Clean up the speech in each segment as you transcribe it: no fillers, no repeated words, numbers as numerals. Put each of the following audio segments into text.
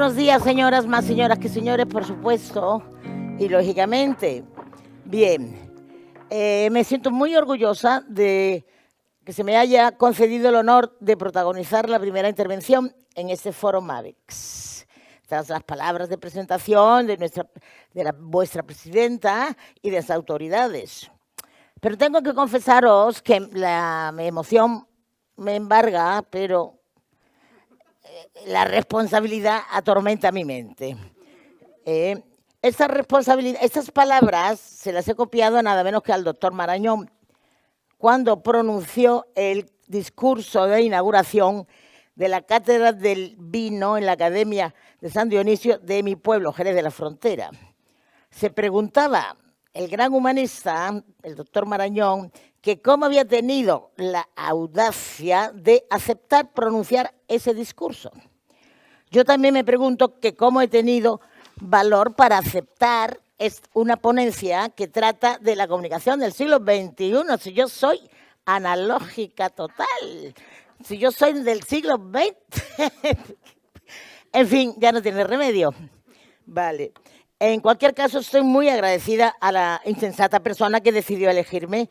Buenos días, señoras, más señoras que señores, por supuesto, y lógicamente. Bien, me siento muy orgullosa de que se me haya concedido el honor de protagonizar la primera intervención en este foro MAVEX. Tras las palabras de presentación de vuestra presidenta y de las autoridades. Pero tengo que confesaros que la emoción me embarga, pero la responsabilidad atormenta mi mente. Estas palabras se las he copiado nada menos que al doctor Marañón cuando pronunció el discurso de inauguración de la Cátedra del Vino en la Academia de San Dionisio de mi pueblo, Jerez de la Frontera. Se preguntaba el gran humanista, el doctor Marañón, que cómo había tenido la audacia de aceptar pronunciar ese discurso. Yo también me pregunto que cómo he tenido valor para aceptar una ponencia que trata de la comunicación del siglo XXI, si yo soy analógica total, si yo soy del siglo XX. En fin, ya no tiene remedio. Vale. En cualquier caso, estoy muy agradecida a la insensata persona que decidió elegirme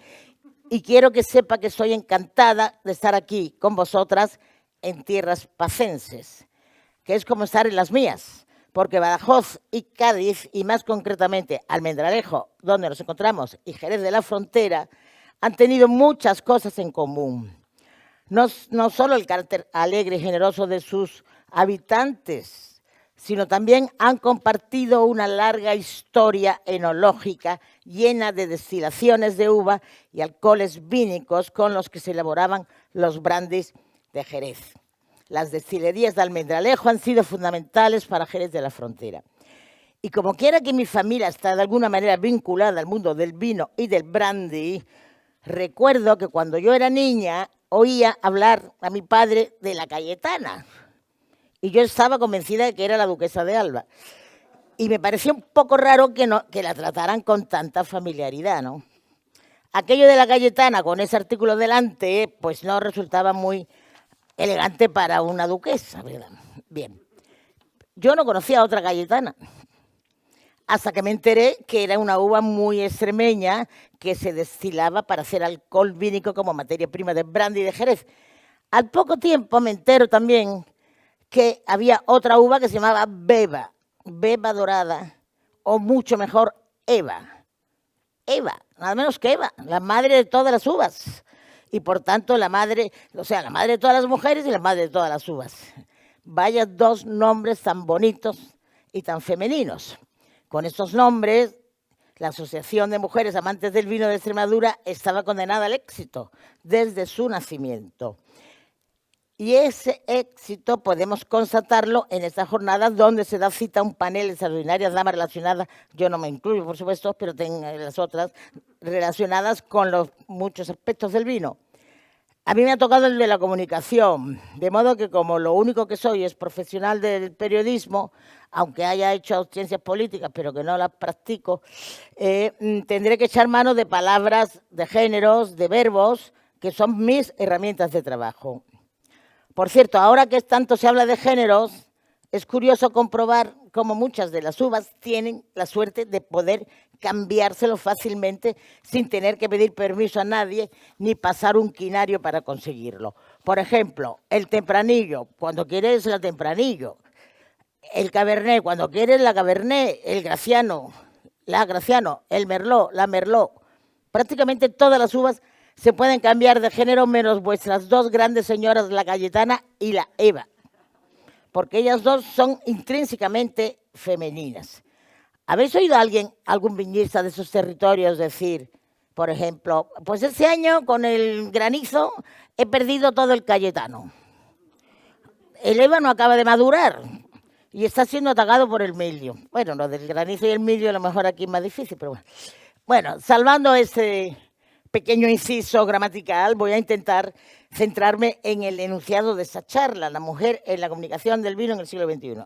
y quiero que sepa que estoy encantada de estar aquí con vosotras en tierras pacenses, que es como estar en las mías, porque Badajoz y Cádiz, y más concretamente Almendralejo, donde nos encontramos, y Jerez de la Frontera, han tenido muchas cosas en común. No solo el carácter alegre y generoso de sus habitantes, sino también han compartido una larga historia enológica llena de destilaciones de uva y alcoholes vínicos con los que se elaboraban los brandis de Jerez. Las destilerías de Almendralejo han sido fundamentales para Jerez de la Frontera. Y como quiera que mi familia está de alguna manera vinculada al mundo del vino y del brandy, recuerdo que cuando yo era niña oía hablar a mi padre de la Cayetana. Y yo estaba convencida de que era la duquesa de Alba. Y me parecía un poco raro que la trataran con tanta familiaridad, ¿no? Aquello de la Cayetana con ese artículo delante, pues no resultaba muy elegante para una duquesa, ¿verdad? Bien. Yo no conocía a otra Cayetana, hasta que me enteré que era una uva muy extremeña que se destilaba para hacer alcohol vínico como materia prima de brandy de Jerez. Al poco tiempo me entero también que había otra uva que se llamaba Beba dorada, o mucho mejor, Eva, nada menos que Eva, la madre de todas las uvas. Y por tanto la madre de todas las mujeres y la madre de todas las uvas. Vaya dos nombres tan bonitos y tan femeninos. Con estos nombres, la Asociación de Mujeres Amantes del Vino de Extremadura estaba condenada al éxito desde su nacimiento. Y ese éxito podemos constatarlo en esta jornada donde se da cita a un panel de extraordinarias damas relacionadas, yo no me incluyo por supuesto, pero tengo las otras relacionadas con los muchos aspectos del vino. A mí me ha tocado el de la comunicación, de modo que como lo único que soy es profesional del periodismo, aunque haya hecho ciencias políticas, pero que no las practico, tendré que echar mano de palabras, de géneros, de verbos, que son mis herramientas de trabajo. Por cierto, ahora que tanto se habla de géneros, es curioso comprobar cómo muchas de las uvas tienen la suerte de poder cambiárselo fácilmente sin tener que pedir permiso a nadie ni pasar un quinario para conseguirlo. Por ejemplo, el tempranillo, cuando quieres la tempranillo. El cabernet, cuando quieres la cabernet. El graciano, la graciano. El merlot, la merlot. Prácticamente todas las uvas se pueden cambiar de género menos vuestras dos grandes señoras, la Cayetana y la Eva, porque ellas dos son intrínsecamente femeninas. ¿Habéis oído a algún viñista de esos territorios decir, por ejemplo, pues este año con el granizo he perdido todo el Cayetano? El Eva no acaba de madurar y está siendo atacado por el mildio. Bueno, lo del granizo y el mildio a lo mejor aquí es más difícil, pero bueno. Bueno, salvando ese pequeño inciso gramatical, voy a intentar centrarme en el enunciado de esta charla, la mujer en la comunicación del vino en el siglo XXI.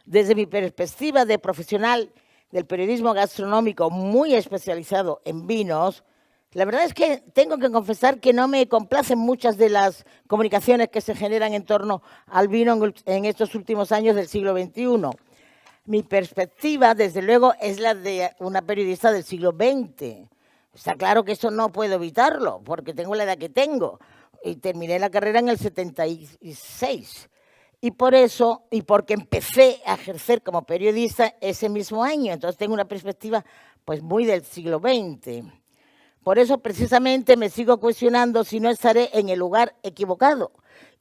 Desde mi perspectiva de profesional del periodismo gastronómico muy especializado en vinos, La verdad es que tengo que confesar que no me complacen muchas de las comunicaciones que se generan en torno al vino en estos últimos años del siglo XXI. Mi perspectiva, desde luego, es la de una periodista del siglo XX. Está claro que eso no puedo evitarlo, porque tengo la edad que tengo. Y terminé la carrera en el 76. Y por eso, y porque empecé a ejercer como periodista ese mismo año. Entonces tengo una perspectiva pues muy del siglo XX. Por eso precisamente me sigo cuestionando si no estaré en el lugar equivocado.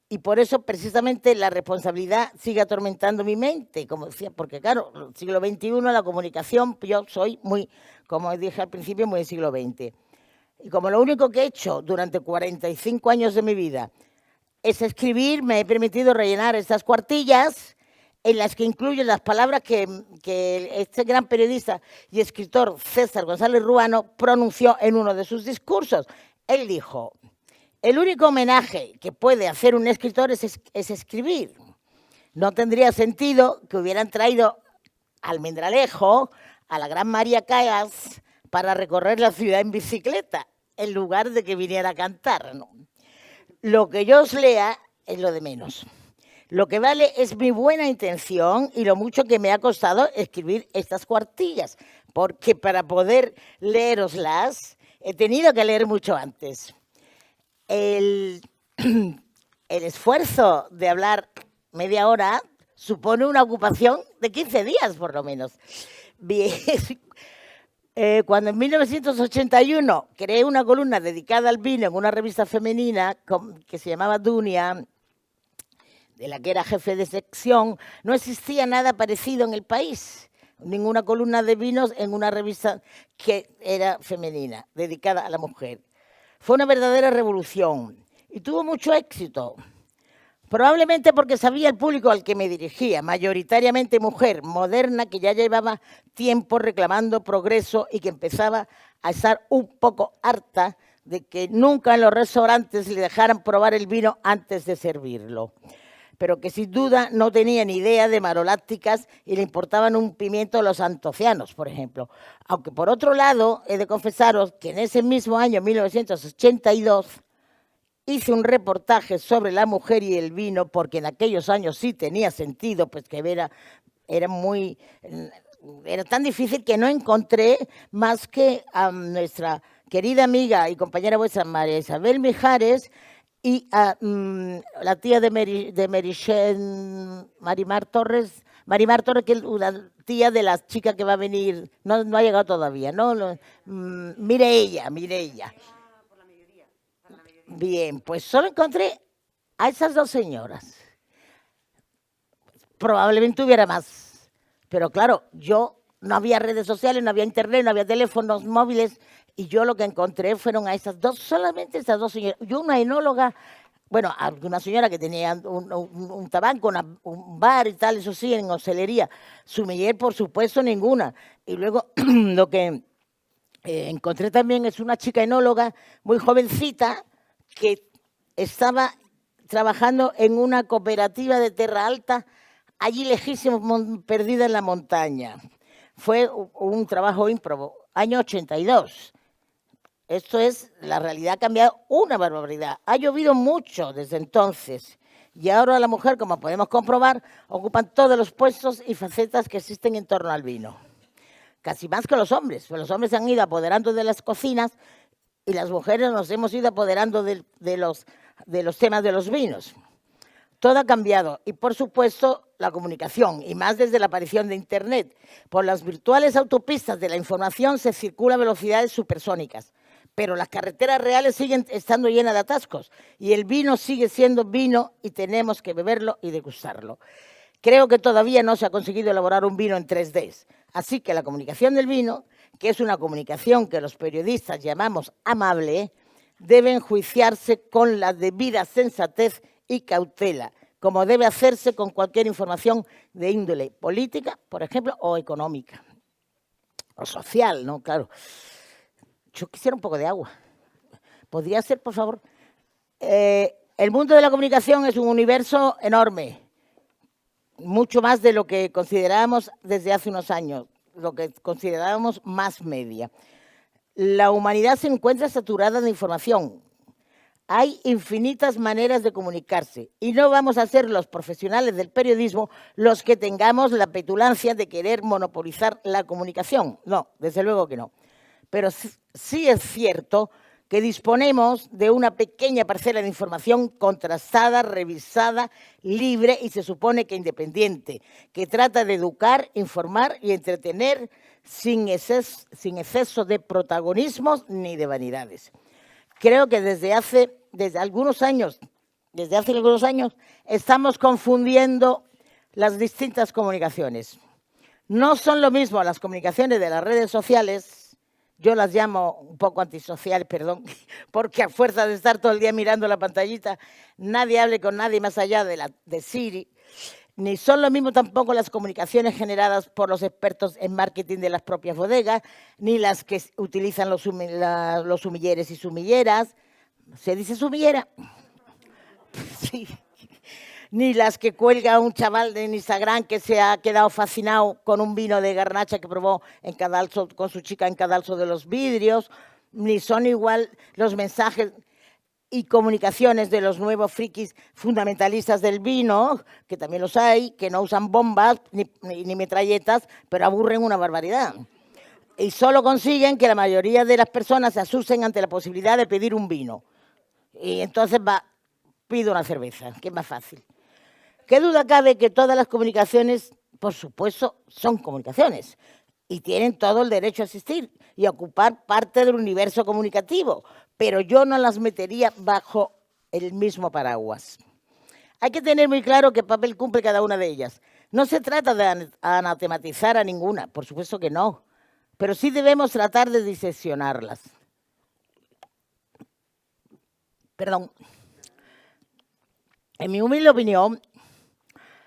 Y por eso precisamente la responsabilidad sigue atormentando mi mente, como decía, porque claro, el siglo XXI, la comunicación, yo soy muy, como dije al principio, muy del siglo XX. Y como lo único que he hecho durante 45 años de mi vida es escribir, me he permitido rellenar estas cuartillas en las que incluyo las palabras que este gran periodista y escritor César González Ruano pronunció en uno de sus discursos. Él dijo: el único homenaje que puede hacer un escritor es escribir. No tendría sentido que hubieran traído al Almendralejo, a la gran María Callas, para recorrer la ciudad en bicicleta, en lugar de que viniera a cantar, ¿no? Lo que yo os lea es lo de menos. Lo que vale es mi buena intención y lo mucho que me ha costado escribir estas cuartillas, porque para poder leeroslas he tenido que leer mucho antes. El esfuerzo de hablar media hora supone una ocupación de 15 días, por lo menos. Bien. Cuando en 1981 creé una columna dedicada al vino en una revista femenina que se llamaba Dunia, de la que era jefe de sección, no existía nada parecido en el país. Ninguna columna de vinos en una revista que era femenina, dedicada a la mujer. Fue una verdadera revolución y tuvo mucho éxito. Probablemente porque sabía el público al que me dirigía, mayoritariamente mujer, moderna, que ya llevaba tiempo reclamando progreso y que empezaba a estar un poco harta de que nunca en los restaurantes le dejaran probar el vino antes de servirlo. Pero que sin duda no tenía ni idea de marolácticas y le importaban un pimiento los antocianos, por ejemplo. Aunque por otro lado, he de confesaros que en ese mismo año, 1982, hice un reportaje sobre la mujer y el vino, porque en aquellos años sí tenía sentido, pues que era tan difícil que no encontré más que a nuestra querida amiga y compañera vuestra, María Isabel Mijares, y a la tía de Marimar Torres, que es la tía de la chica que va a venir, no ha llegado todavía, ¿no? Mireia. Bien, pues solo encontré a esas dos señoras. Probablemente hubiera más, pero claro, no había redes sociales, no había internet, no había teléfonos móviles, y yo lo que encontré fueron a esas dos, solamente esas dos señoras. Yo una enóloga, bueno, una señora que tenía un tabaco, un bar y tal, eso sí, en hostelería. Sumiller, por supuesto, ninguna. Y luego lo que encontré también es una chica enóloga muy jovencita que estaba trabajando en una cooperativa de Terra Alta, allí lejísimo, perdida en la montaña. Fue un trabajo ímprobo, año 82. Esto es, la realidad ha cambiado una barbaridad. Ha llovido mucho desde entonces. Y ahora la mujer, como podemos comprobar, ocupan todos los puestos y facetas que existen en torno al vino. Casi más que los hombres. Los hombres se han ido apoderando de las cocinas y las mujeres nos hemos ido apoderando de los temas de los vinos. Todo ha cambiado y, por supuesto, la comunicación, y más desde la aparición de Internet. Por las virtuales autopistas de la información se circula a velocidades supersónicas, pero las carreteras reales siguen estando llenas de atascos y el vino sigue siendo vino y tenemos que beberlo y degustarlo. Creo que todavía no se ha conseguido elaborar un vino en 3D, así que la comunicación del vino, que es una comunicación que los periodistas llamamos amable, debe enjuiciarse con la debida sensatez y cautela, como debe hacerse con cualquier información de índole política, por ejemplo, o económica, o social, ¿no? Claro. Yo quisiera un poco de agua. ¿Podría ser, por favor? El mundo de la comunicación es un universo enorme, mucho más de lo que considerábamos desde hace unos años, lo que considerábamos más media. La humanidad se encuentra saturada de información. Hay infinitas maneras de comunicarse y no vamos a ser los profesionales del periodismo los que tengamos la petulancia de querer monopolizar la comunicación. No, desde luego que no. Pero sí es cierto que disponemos de una pequeña parcela de información contrastada, revisada, libre y se supone que independiente, que trata de educar, informar y entretener sin exceso de protagonismos ni de vanidades. Creo que desde hace algunos años, estamos confundiendo las distintas comunicaciones. No son lo mismo las comunicaciones de las redes sociales, yo las llamo un poco antisociales, perdón, porque a fuerza de estar todo el día mirando la pantallita, nadie hable con nadie más allá de Siri, ni son lo mismo tampoco las comunicaciones generadas por los expertos en marketing de las propias bodegas, ni las que utilizan los sumilleres y sumilleras. ¿Se dice sumillera? Sí. Ni las que cuelga un chaval de Instagram que se ha quedado fascinado con un vino de garnacha que probó en Cadalso, con su chica en Cadalso de los Vidrios, ni son igual los mensajes y comunicaciones de los nuevos frikis fundamentalistas del vino, que también los hay, que no usan bombas ni metralletas, pero aburren una barbaridad. Y solo consiguen que la mayoría de las personas se asusten ante la posibilidad de pedir un vino. Y entonces pido una cerveza, que es más fácil. ¿Qué duda cabe que todas las comunicaciones, por supuesto, son comunicaciones y tienen todo el derecho a existir y a ocupar parte del universo comunicativo, pero yo no las metería bajo el mismo paraguas. Hay que tener muy claro qué papel cumple cada una de ellas. No se trata de anatematizar a ninguna, por supuesto que no, pero sí debemos tratar de diseccionarlas. Perdón. En mi humilde opinión,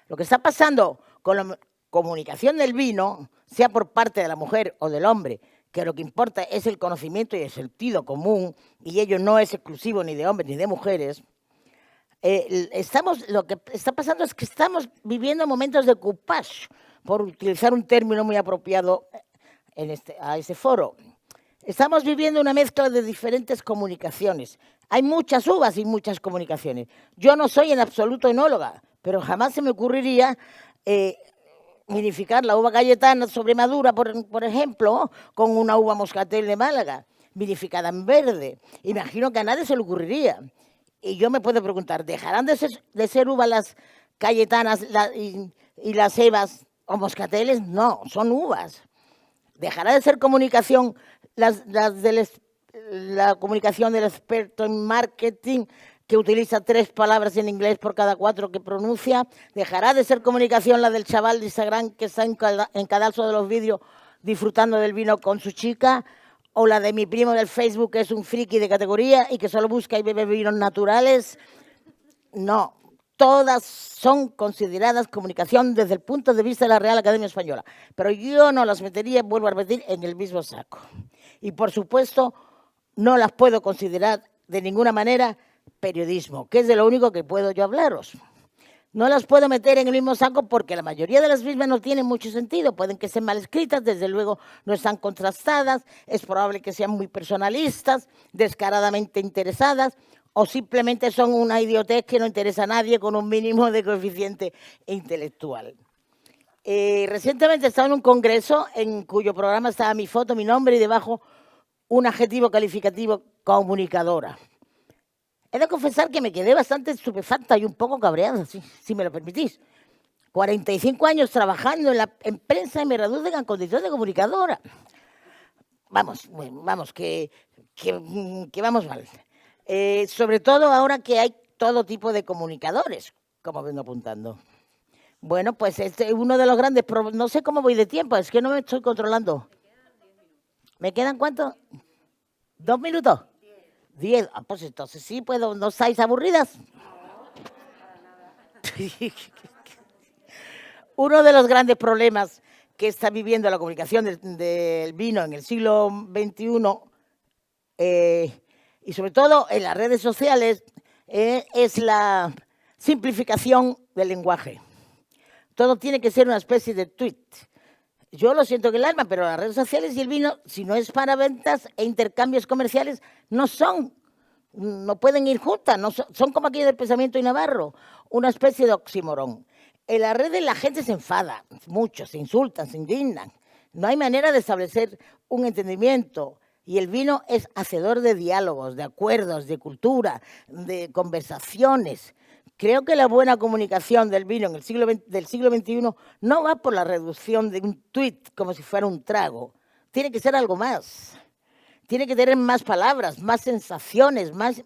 lo que está pasando con la comunicación del vino, sea por parte de la mujer o del hombre, que lo que importa es el conocimiento y el sentido común, y ello no es exclusivo ni de hombres ni de mujeres, lo que está pasando es que estamos viviendo momentos de coupage, por utilizar un término muy apropiado a ese foro. Estamos viviendo una mezcla de diferentes comunicaciones. Hay muchas uvas y muchas comunicaciones. Yo no soy en absoluto enóloga, pero jamás se me ocurriría vinificar la uva cayetana sobre madura, por ejemplo, con una uva moscatel de Málaga, vinificada en verde. Imagino que a nadie se le ocurriría. Y yo me puedo preguntar, ¿dejarán de ser uvas las cayetanas y las cebas o moscateles? No, son uvas. ¿Dejará de ser comunicación la comunicación del experto en marketing que utiliza 3 palabras en inglés por cada 4 que pronuncia? ¿Dejará de ser comunicación la del chaval de Instagram que está en Cadalso de los Vidrios disfrutando del vino con su chica? ¿O la de mi primo del Facebook que es un friki de categoría y que solo busca y bebe vinos naturales? No, todas son consideradas comunicación desde el punto de vista de la Real Academia Española, pero yo no las metería, vuelvo a repetir, en el mismo saco. Y por supuesto, no las puedo considerar de ninguna manera periodismo, que es de lo único que puedo yo hablaros. No las puedo meter en el mismo saco porque la mayoría de las mismas no tienen mucho sentido. Pueden que estén mal escritas, desde luego no están contrastadas, es probable que sean muy personalistas, descaradamente interesadas, o simplemente son una idiotez que no interesa a nadie con un mínimo de coeficiente intelectual. Recientemente estaba en un congreso en cuyo programa estaba mi foto, mi nombre y debajo un adjetivo calificativo: comunicadora. He de confesar que me quedé bastante estupefacta y un poco cabreada, si me lo permitís. 45 años trabajando en prensa y me reducen a condición de comunicadora. Vamos, que vamos mal. Sobre todo ahora que hay todo tipo de comunicadores, como vengo apuntando. Bueno, pues este es uno de los grandes problemas. No sé cómo voy de tiempo, es que no me estoy controlando. ¿Me quedan cuánto? 2 minutos. 10. Ah, pues entonces sí puedo. ¿No estáis aburridas? No. Uno de los grandes problemas que está viviendo la comunicación del vino en el siglo XXI y sobre todo en las redes sociales es la simplificación del lenguaje. Todo tiene que ser una especie de tweet. yo lo siento en el alma, pero las redes sociales y el vino, si no es para ventas e intercambios comerciales, no pueden ir juntas, son como aquí del pensamiento y Navarro, una especie de oxímoron. En las redes la gente se enfada mucho, se insultan, se indignan. No hay manera de establecer un entendimiento. Y el vino es hacedor de diálogos, de acuerdos, de cultura, de conversaciones. Creo que la buena comunicación del vino en el del siglo XXI no va por la reducción de un tuit como si fuera un trago. Tiene que ser algo más. Tiene que tener más palabras, más sensaciones, más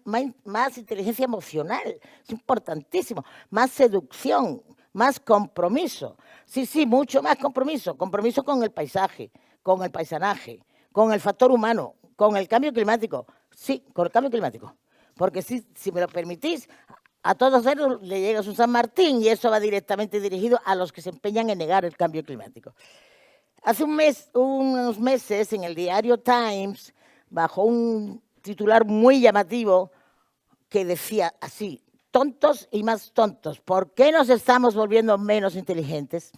inteligencia emocional. Es importantísimo. Más seducción, más compromiso. Sí, mucho más compromiso. Compromiso con el paisaje, con el paisanaje, con el factor humano, con el cambio climático. Sí, con el cambio climático. Porque si me lo permitís, a todos ellos le llega su San Martín y eso va directamente dirigido a los que se empeñan en negar el cambio climático. Hace unos meses, en el diario Times, bajo un titular muy llamativo que decía así: tontos y más tontos, ¿por qué nos estamos volviendo menos inteligentes?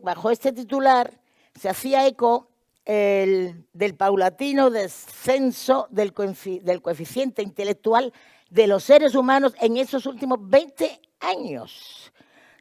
Bajo este titular se hacía eco del paulatino descenso del coeficiente intelectual de los seres humanos en esos últimos 20 años.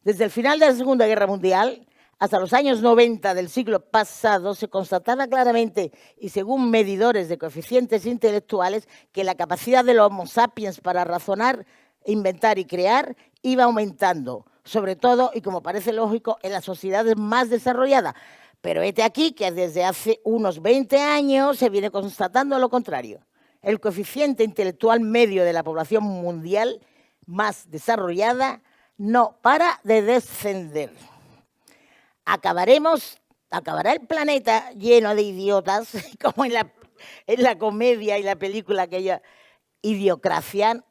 Desde el final de la Segunda Guerra Mundial hasta los años 90 del siglo pasado se constataba claramente, y según medidores de coeficientes intelectuales, que la capacidad del Homo sapiens para razonar, inventar y crear iba aumentando, sobre todo, y como parece lógico, en las sociedades más desarrolladas. Pero hete aquí que desde hace unos 20 años se viene constatando lo contrario. El coeficiente intelectual medio de la población mundial más desarrollada no para de descender. Acabará el planeta lleno de idiotas, como en la comedia y la película aquella Idiocracia.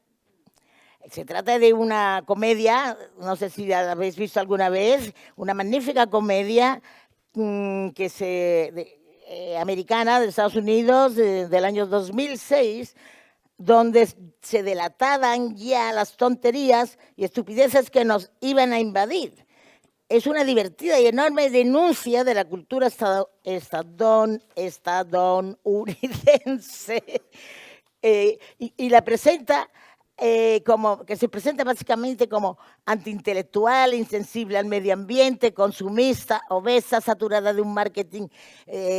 Se trata de una comedia, no sé si la habéis visto alguna vez, una magnífica comedia americana de Estados Unidos del año 2006, donde se delataban ya las tonterías y estupideces que nos iban a invadir. Es una divertida y enorme denuncia de la cultura estadounidense y la presenta que se presenta básicamente como antiintelectual, insensible al medio ambiente, consumista, obesa, saturada de un marketing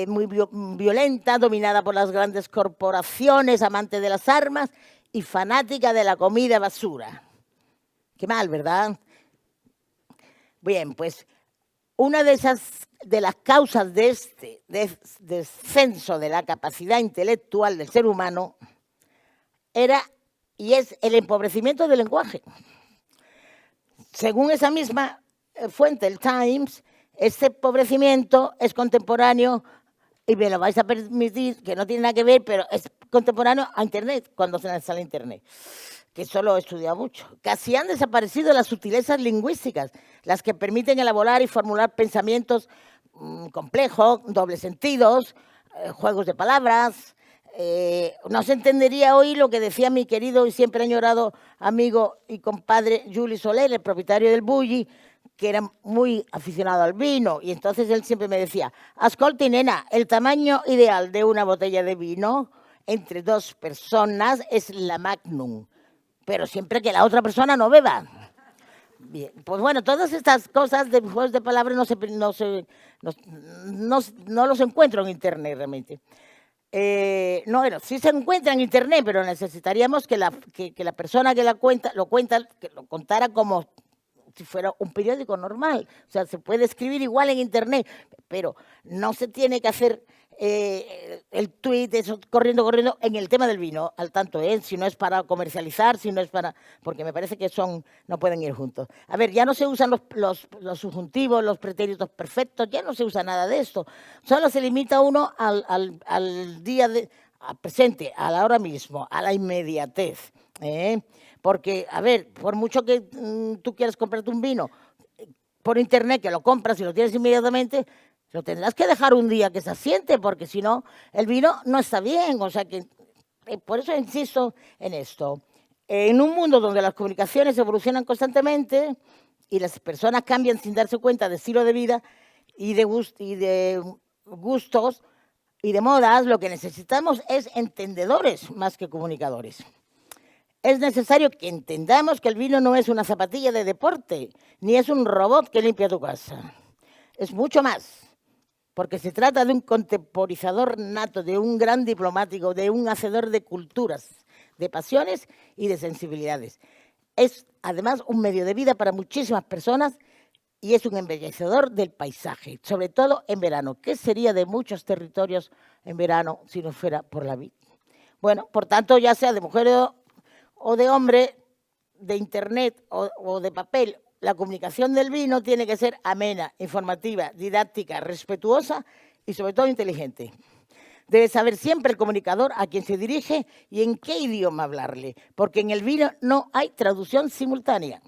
muy violenta, dominada por las grandes corporaciones, amante de las armas y fanática de la comida basura. Qué mal, ¿verdad? Bien, pues una de las causas de este descenso de la capacidad intelectual del ser humano era y es el empobrecimiento del lenguaje. Según esa misma fuente, el Times, este empobrecimiento es contemporáneo, y me lo vais a permitir, que no tiene nada que ver, pero es contemporáneo a Internet, cuando se lanza Internet, que eso lo he estudiado mucho. Casi han desaparecido las sutilezas lingüísticas, las que permiten elaborar y formular pensamientos complejos, dobles sentidos, juegos de palabras. No se entendería hoy lo que decía mi querido y siempre añorado amigo y compadre Juli Soler, el propietario del Bulli, que era muy aficionado al vino, y entonces él siempre me decía: ascolti, nena, el tamaño ideal de una botella de vino entre dos personas es la Magnum, pero siempre que la otra persona no beba. Bien, pues bueno, todas estas cosas de juegos de palabras no los encuentro en Internet realmente. Bueno, sí se encuentra en Internet, pero necesitaríamos que la persona que lo contara como si fuera un periódico normal. O sea, se puede escribir igual en Internet, pero no se tiene que hacer el tuit, eso, corriendo, en el tema del vino, al tanto, si no es para comercializar, si no es para... Porque me parece que no pueden ir juntos. A ver, ya no se usan los subjuntivos, los pretéritos perfectos, ya no se usa nada de esto. Solo se limita uno al día al presente, a la hora mismo, a la inmediatez. Porque, a ver, por mucho que tú quieras comprarte un vino por Internet, que lo compras y lo tienes inmediatamente, lo tendrás que dejar un día que se asiente, porque si no, el vino no está bien. O sea que, por eso insisto en esto. En un mundo donde las comunicaciones evolucionan constantemente, y las personas cambian sin darse cuenta de estilo de vida y de gustos y de modas, lo que necesitamos es entendedores más que comunicadores. Es necesario que entendamos que el vino no es una zapatilla de deporte, ni es un robot que limpia tu casa. Es mucho más, porque se trata de un contemporizador nato, de un gran diplomático, de un hacedor de culturas, de pasiones y de sensibilidades. Es, además, un medio de vida para muchísimas personas y es un embellecedor del paisaje, sobre todo en verano. ¿Qué sería de muchos territorios en verano si no fuera por la vid? Bueno, por tanto, ya sea de mujer o de hombre, de internet o de papel, la comunicación del vino tiene que ser amena, informativa, didáctica, respetuosa y sobre todo inteligente. Debe saber siempre el comunicador a quién se dirige y en qué idioma hablarle, porque en el vino no hay traducción simultánea.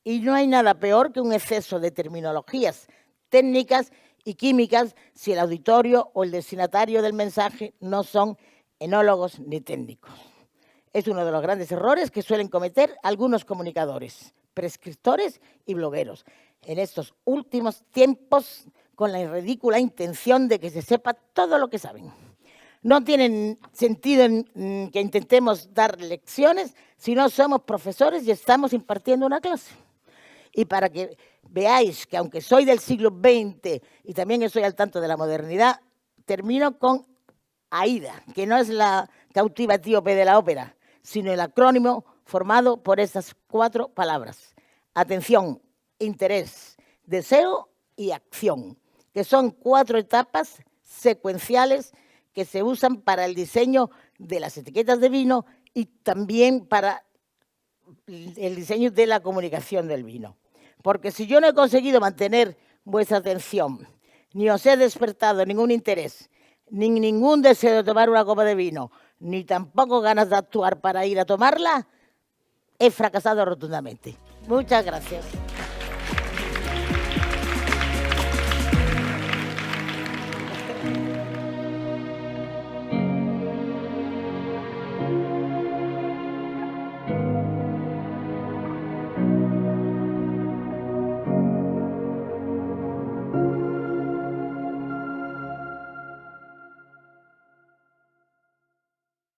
Y no hay nada peor que un exceso de terminologías técnicas y químicas si el auditorio o el destinatario del mensaje no son enólogos ni técnicos. Es uno de los grandes errores que suelen cometer algunos comunicadores, prescriptores y blogueros en estos últimos tiempos con la ridícula intención de que se sepa todo lo que saben. No tiene sentido que intentemos dar lecciones si no somos profesores y estamos impartiendo una clase. Y para que veáis que aunque soy del siglo XX y también estoy al tanto de la modernidad, termino con AIDA, que no es la cautiva etíope de la ópera, sino el acrónimo formado por estas 4 palabras. Atención, interés, deseo y acción, que son 4 etapas secuenciales que se usan para el diseño de las etiquetas de vino y también para el diseño de la comunicación del vino. Porque si yo no he conseguido mantener vuestra atención, ni os he despertado ningún interés, ni ningún deseo de tomar una copa de vino, ni tampoco ganas de actuar para ir a tomarla, he fracasado rotundamente. Muchas gracias.